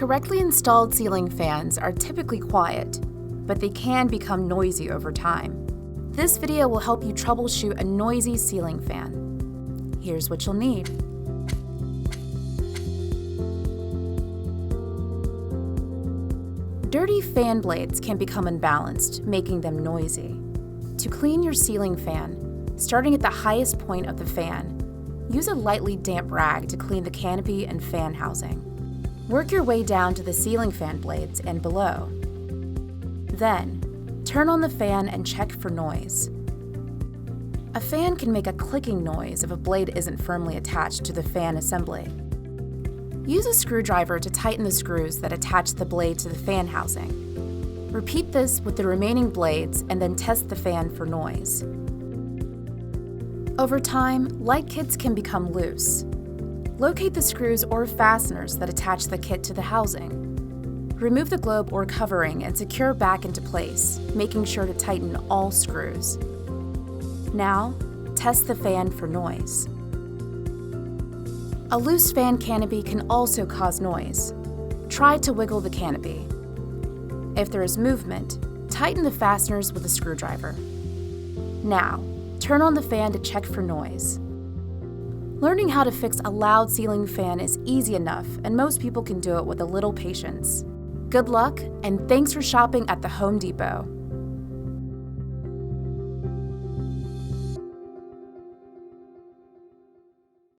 Correctly installed ceiling fans are typically quiet, but they can become noisy over time. This video will help you troubleshoot a noisy ceiling fan. Here's what you'll need. Dirty fan blades can become unbalanced, making them noisy. To clean your ceiling fan, starting at the highest point of the fan, use a lightly damp rag to clean the canopy and fan housing. Work your way down to the ceiling fan blades and below. Then, turn on the fan and check for noise. A fan can make a clicking noise if a blade isn't firmly attached to the fan assembly. Use a screwdriver to tighten the screws that attach the blade to the fan housing. Repeat this with the remaining blades and then test the fan for noise. Over time, light kits can become loose. Locate the screws or fasteners that attach the kit to the housing. Remove the globe or covering and secure back into place, making sure to tighten all screws. Now, test the fan for noise. A loose fan canopy can also cause noise. Try to wiggle the canopy. If there is movement, tighten the fasteners with a screwdriver. Now, turn on the fan to check for noise. Learning how to fix a loud ceiling fan is easy enough, and most people can do it with a little patience. Good luck, and thanks for shopping at the Home Depot.